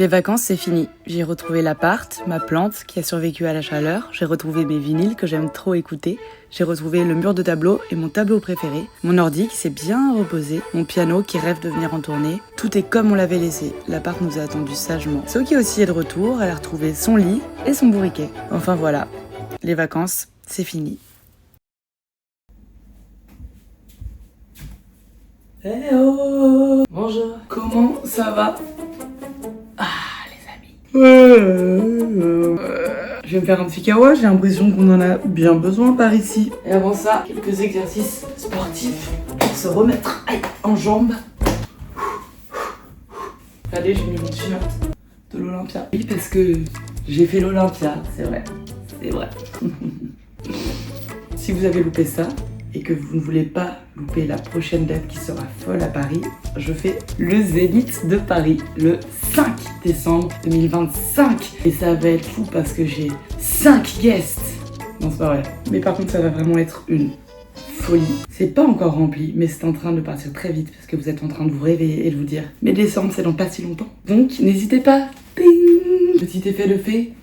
Les vacances, c'est fini. J'ai retrouvé l'appart, ma plante qui a survécu à la chaleur, j'ai retrouvé mes vinyles que j'aime trop écouter, j'ai retrouvé le mur de tableau et mon tableau préféré, mon ordi qui s'est bien reposé, mon piano qui rêve de venir en tournée. Tout est comme on l'avait laissé. L'appart nous a attendu sagement. Soki aussi est de retour, elle a retrouvé son lit et son bourriquet. Enfin voilà, les vacances, c'est fini. Eh oh! Bonjour! Comment ça va? Je vais me faire un petit kawa, j'ai l'impression qu'on en a bien besoin par ici. Et avant ça, quelques exercices sportifs pour se remettre en jambes. Regardez, j'ai mis mon t-shirt de l'Olympia. Oui, parce que j'ai fait l'Olympia, c'est vrai. C'est vrai. Si vous avez loupé ça et que vous ne voulez pas louper la prochaine date qui sera folle à Paris, je fais le Zénith de Paris le 5 décembre 2025. Et ça va être fou parce que j'ai 5 guests. Non, c'est pas vrai. Mais par contre, ça va vraiment être une folie. C'est pas encore rempli, mais c'est en train de partir très vite parce que vous êtes en train de vous réveiller et de vous dire « Mais décembre, c'est dans pas si longtemps. » Donc, n'hésitez pas. Ding. Petit effet de fée.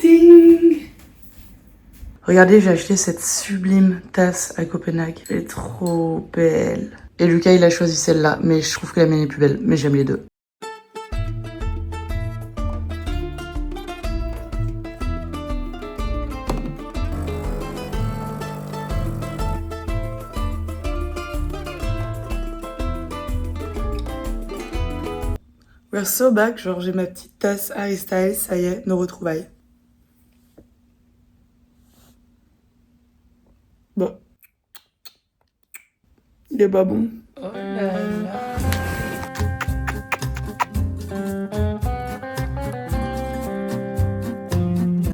Ding. Regardez, j'ai acheté cette sublime tasse à Copenhague. Elle est trop belle. Et Lucas, il a choisi celle-là, mais je trouve que la mienne est plus belle. Mais j'aime les deux. We're so back, genre j'ai ma petite tasse Harry Styles, ça y est, nos retrouvailles. Bon. Il est pas bon. Oh là là.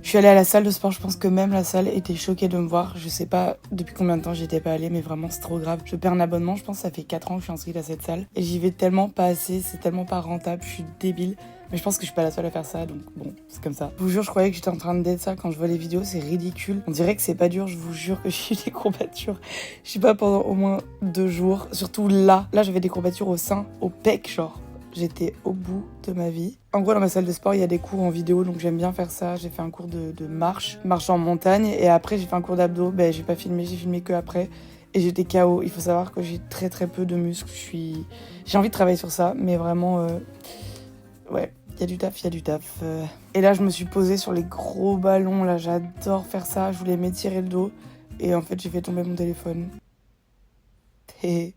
Je suis allée à la salle de sport, je pense que même la salle était choquée de me voir. Je sais pas depuis combien de temps j'y étais pas allée, mais vraiment c'est trop grave. Je perds un abonnement, je pense que ça fait 4 ans que je suis inscrite à cette salle. Et j'y vais tellement pas assez, c'est tellement pas rentable, je suis débile. Mais je pense que je suis pas la seule à faire ça, donc bon, c'est comme ça. Je vous jure, je croyais que j'étais en train de date ça quand je vois les vidéos, c'est ridicule. On dirait que c'est pas dur, je vous jure que j'ai eu des courbatures. Je sais pas, pendant au moins 2 jours. Surtout là, j'avais des courbatures au sein, au pec, genre. J'étais au bout de ma vie. En gros, dans ma salle de sport, il y a des cours en vidéo, donc j'aime bien faire ça. J'ai fait un cours de marche en montagne, et après j'ai fait un cours d'abdos. Ben, j'ai pas filmé, j'ai filmé que après. Et j'étais KO. Il faut savoir que j'ai très peu de muscles. J'ai envie de travailler sur ça, mais vraiment, ouais. Il y a du taf, Et là, je me suis posée sur les gros ballons, là, j'adore faire ça. Je voulais m'étirer le dos, et en fait, j'ai fait tomber mon téléphone. Et...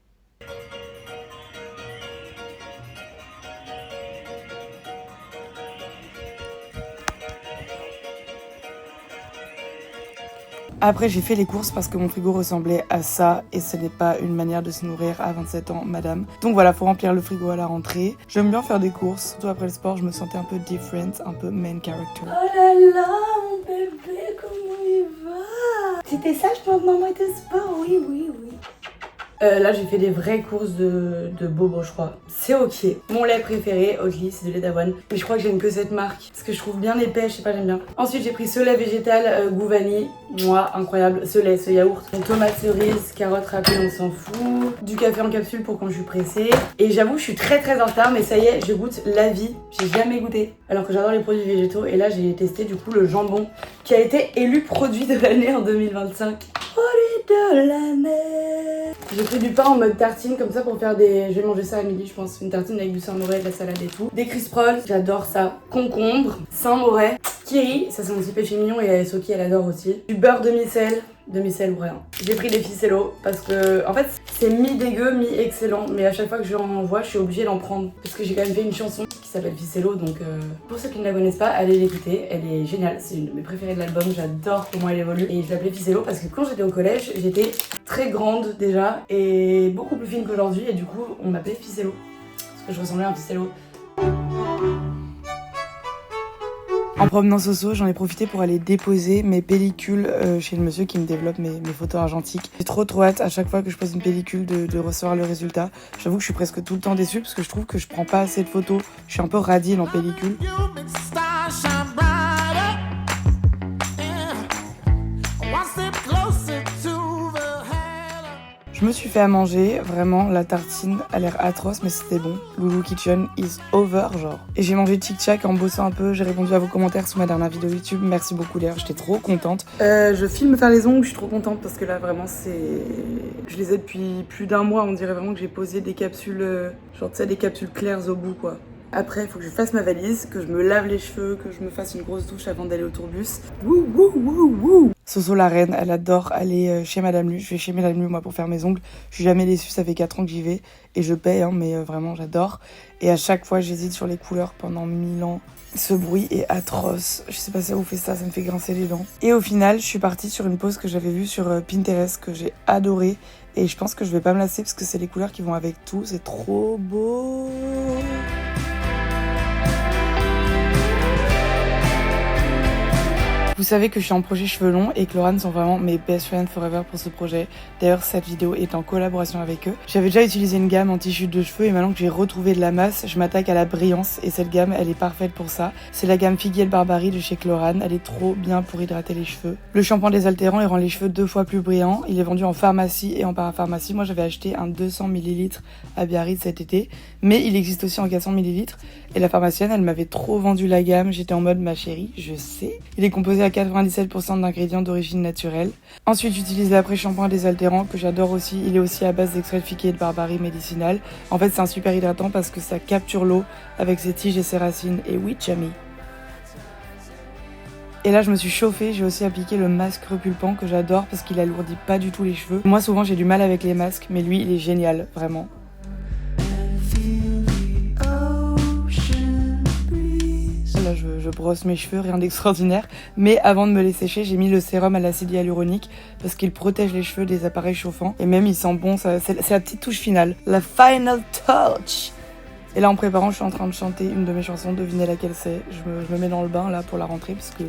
Après, j'ai fait les courses parce que mon frigo ressemblait à ça et ce n'est pas une manière de se nourrir à 27 ans, madame. Donc voilà, faut remplir le frigo à la rentrée. J'aime bien faire des courses, surtout après le sport, je me sentais un peu different, un peu main character. Oh là là, mon bébé, comment il va? C'était sage pendant que maman était au sport, oui. Là, j'ai fait des vraies courses de bobo, je crois. C'est ok. Mon lait préféré, Oatly, c'est du lait d'avoine. Mais je crois que j'aime que cette marque parce que je trouve bien épais, je sais pas, j'aime bien. Ensuite, j'ai pris ce lait végétal goût vanille. Moi, incroyable. Ce lait, ce yaourt. Tomate cerise, carotte râpée, on s'en fout. Du café en capsule pour quand je suis pressée. Et j'avoue, je suis très en retard, mais ça y est, je goûte la vie. J'ai jamais goûté. Alors que j'adore les produits végétaux. Et là, j'ai testé du coup le jambon qui a été élu produit de l'année en 2025. Produit de l'année. J'ai pris du pain en mode tartine comme ça pour faire des... Je vais manger ça à midi, je pense. Une tartine avec du Saint-Moré, de la salade et tout. Des crisp rolls, j'adore ça. Concombre, Saint-Moré, kiri, ça c'est mon petit péché mignon, et Soki elle adore aussi. Du beurre demi-sel ou rien. J'ai pris des ficello parce que en fait c'est mi-dégueu, mi-excellent, mais à chaque fois que j'en vois, je suis obligée d'en prendre parce que j'ai quand même fait une chanson qui s'appelle Ficello, donc pour ceux qui ne la connaissent pas, allez l'écouter, elle est géniale, c'est une de mes préférées de l'album, j'adore comment elle évolue, et je l'appelais Ficello parce que quand j'étais au collège, j'étais très grande déjà et beaucoup plus fine qu'aujourd'hui, et du coup on m'appelait Ficello parce que je ressemblais à un ficello. En promenant Soso, j'en ai profité pour aller déposer mes pellicules chez le monsieur qui me développe mes photos argentiques. J'ai trop hâte à chaque fois que je pose une pellicule de recevoir le résultat. J'avoue que je suis presque tout le temps déçue parce que je trouve que je prends pas assez de photos. Je suis un peu radine en pellicule. Je me suis fait à manger, vraiment, la tartine a l'air atroce, mais c'était bon. Loulou Kitchen is over, genre. Et j'ai mangé Tic Tac en bossant un peu, j'ai répondu à vos commentaires sous ma dernière vidéo YouTube. Merci beaucoup d'ailleurs, j'étais trop contente. Je filme faire les ongles, je suis trop contente parce que là, vraiment, c'est... Je les ai depuis plus d'un mois, on dirait vraiment que j'ai posé des capsules, genre, tu sais, des capsules claires au bout, quoi. Après, il faut que je fasse ma valise, que je me lave les cheveux, que je me fasse une grosse douche avant d'aller au tourbus. Wouh, wouh, wouh, wouh. Soso la reine, elle adore aller chez Madame Lu. Je vais chez Madame Lu, moi, pour faire mes ongles. Je suis jamais déçue, ça fait 4 ans que j'y vais. Et je paye, hein, mais vraiment, j'adore. Et à chaque fois, j'hésite sur les couleurs pendant 1000 ans. Ce bruit est atroce. Je sais pas si ça vous fait ça me fait grincer les dents. Et au final, je suis partie sur une pose que j'avais vue sur Pinterest, que j'ai adorée. Et je pense que je vais pas me lasser parce que c'est les couleurs qui vont avec tout. C'est trop beau. Vous savez que je suis en projet cheveux longs et que Laurent sont vraiment mes best friends forever pour ce projet. D'ailleurs, cette vidéo est en collaboration avec eux. J'avais déjà utilisé une gamme anti-chute de cheveux et maintenant que j'ai retrouvé de la masse, je m'attaque à la brillance et cette gamme, elle est parfaite pour ça. C'est la gamme Figuiel Barbarie de chez Chlorane. Elle est trop bien pour hydrater les cheveux. Le shampoing désaltérant, il rend les cheveux 2 fois plus brillants. Il est vendu en pharmacie et en parapharmacie. Moi, j'avais acheté un 200 ml à Biarritz cet été, mais il existe aussi en 400 ml. Et la pharmacienne, elle m'avait trop vendu la gamme. J'étais en mode, ma chérie, je sais. Il est composé à 97% d'ingrédients d'origine naturelle. Ensuite, j'utilise l'après-shampoing désaltérant que j'adore aussi. Il est aussi à base d'extrait de Figuier de Barbarie médicinal. En fait, c'est un super hydratant parce que ça capture l'eau avec ses tiges et ses racines. Et oui, Chami. Et là, je me suis chauffée. J'ai aussi appliqué le masque repulpant que j'adore parce qu'il alourdit pas du tout les cheveux. Moi, souvent, j'ai du mal avec les masques, mais lui, il est génial, vraiment. Là, je brosse mes cheveux, rien d'extraordinaire. Mais avant de me les sécher, j'ai mis le sérum à l'acide hyaluronique parce qu'il protège les cheveux des appareils chauffants. Et même, il sent bon, c'est la petite touche finale. La final touch. Et là, en préparant, je suis en train de chanter une de mes chansons. Devinez laquelle c'est. Je me mets dans le bain, là, pour la rentrée parce que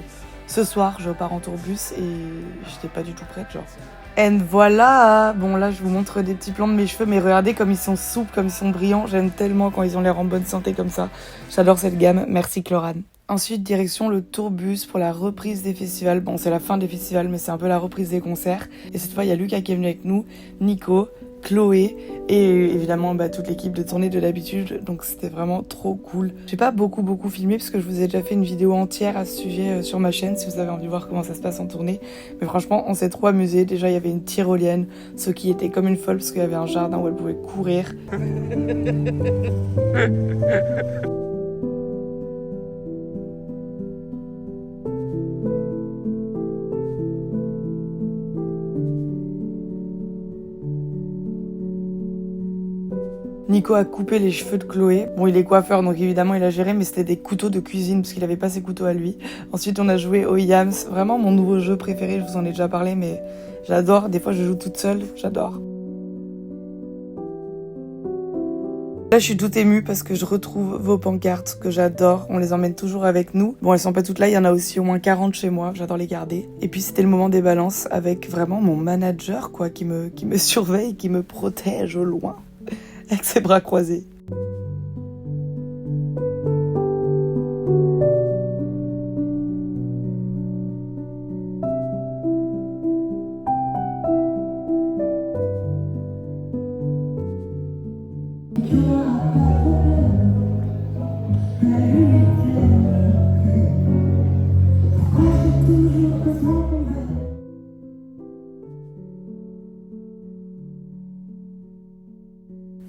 ce soir, je pars en tourbus et j'étais pas du tout prête, genre. And voilà. Bon, là, je vous montre des petits plans de mes cheveux, mais regardez comme ils sont souples, comme ils sont brillants. J'aime tellement quand ils ont l'air en bonne santé comme ça. J'adore cette gamme. Merci Chlorane. Ensuite, direction le tourbus pour la reprise des festivals. Bon, c'est la fin des festivals, mais c'est un peu la reprise des concerts. Et cette fois, il y a Lucas qui est venu avec nous, Nico, Chloé et évidemment toute l'équipe de tournée de l'habitude. Donc c'était vraiment trop cool. J'ai pas beaucoup filmé parce que je vous ai déjà fait une vidéo entière à ce sujet sur ma chaîne si vous avez envie de voir comment ça se passe en tournée. Mais franchement, on s'est trop amusé. Déjà, il y avait une tyrolienne, ce qui était comme une folle parce qu'il y avait un jardin où elle pouvait courir. Nico a coupé les cheveux de Chloé. Bon, il est coiffeur, donc évidemment, il a géré, mais c'était des couteaux de cuisine, parce qu'il avait pas ses couteaux à lui. Ensuite, on a joué au Yams. Vraiment mon nouveau jeu préféré, je vous en ai déjà parlé, mais j'adore. Des fois, je joue toute seule, j'adore. Là, je suis toute émue parce que je retrouve vos pancartes que j'adore. On les emmène toujours avec nous. Bon, elles sont pas toutes là, il y en a aussi au moins 40 chez moi. J'adore les garder. Et puis, c'était le moment des balances avec vraiment mon manager, quoi, qui me surveille, qui me protège au loin. Avec ses bras croisés.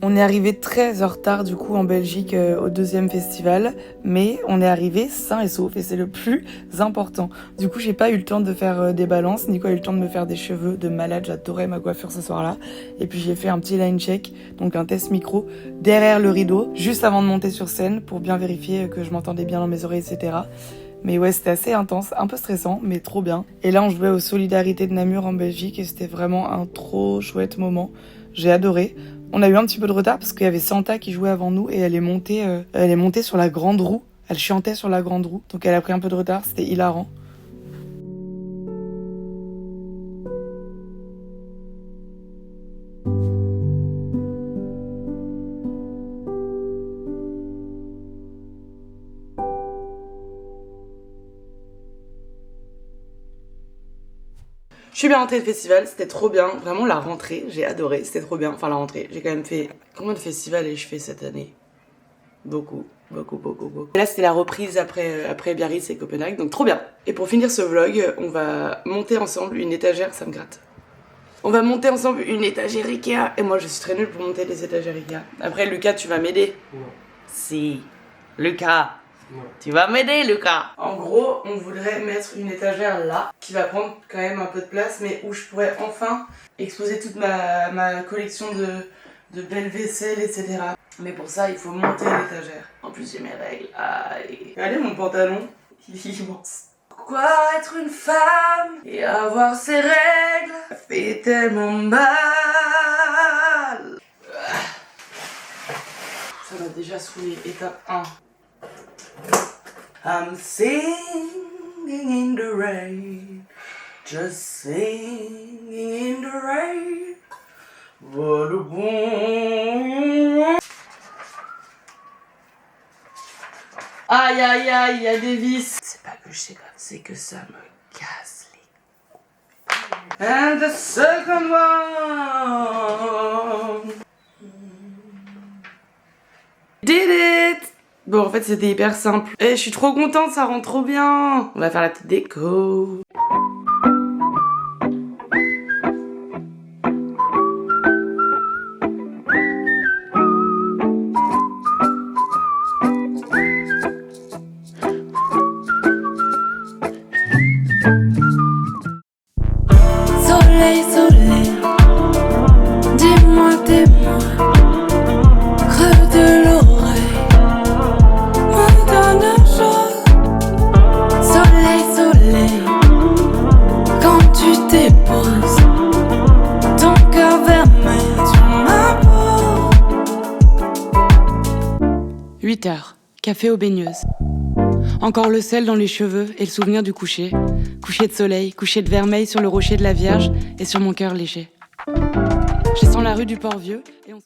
On est arrivé très en retard du coup en Belgique au deuxième festival, mais on est arrivé sain et sauf et c'est le plus important. Du coup j'ai pas eu le temps de faire des balances, Nico a eu le temps de me faire des cheveux de malade, j'adorais ma coiffure ce soir-là. Et puis j'ai fait un petit line check, donc un test micro derrière le rideau, juste avant de monter sur scène pour bien vérifier que je m'entendais bien dans mes oreilles, etc. Mais ouais, c'était assez intense, un peu stressant, mais trop bien. Et là on jouait aux Solidarités de Namur en Belgique et c'était vraiment un trop chouette moment. J'ai adoré. On a eu un petit peu de retard parce qu'il y avait Santa qui jouait avant nous et elle est montée sur la grande roue. Elle chantait sur la grande roue. Donc elle a pris un peu de retard, c'était hilarant. Je suis bien rentrée de festival, c'était trop bien. Vraiment la rentrée, j'ai adoré, c'était trop bien. Enfin la rentrée, j'ai quand même fait... Combien de festivals ai-je fait cette année? Beaucoup. Et là c'était la reprise après Biarritz et Copenhague, donc trop bien. Et pour finir ce vlog, on va monter ensemble une étagère, ça me gratte. On va monter ensemble une étagère Ikea. Et moi je suis très nulle pour monter les étagères Ikea. Après Lucas, tu vas m'aider? Non. Si. Lucas. Non. Tu vas m'aider, Lucas. En gros, on voudrait mettre une étagère là, qui va prendre quand même un peu de place, mais où je pourrais enfin exposer toute ma collection de belles vaisselles, etc. Mais pour ça, il faut monter l'étagère. En plus, j'ai mes règles. Aïe. Regardez mon pantalon, il est immense. Pourquoi être une femme et avoir ses règles, ça fait tellement mal. Ça m'a déjà saoulé. Étape 1. I'm singing in the rain, just singing in the rain. What a bon. Aïe aïe aïe, il y a des vis. C'est pas que je sais pas, c'est que ça me casse les couilles. And the second one. Did it! Bon, en fait, c'était hyper simple. Et je suis trop contente, ça rend trop bien. On va faire la petite déco. Soleil, soleil, dis-moi, dis-moi, creux de l'oreille, me donne chaud. Soleil, soleil, quand tu déposes ton cœur vermeil sur ma peau. 8h, café aux baigneuses. Encore le sel dans les cheveux et le souvenir du coucher. Coucher de soleil, coucher de vermeil sur le rocher de la Vierge et sur mon cœur léger. Je descends la rue du Port-Vieux et on...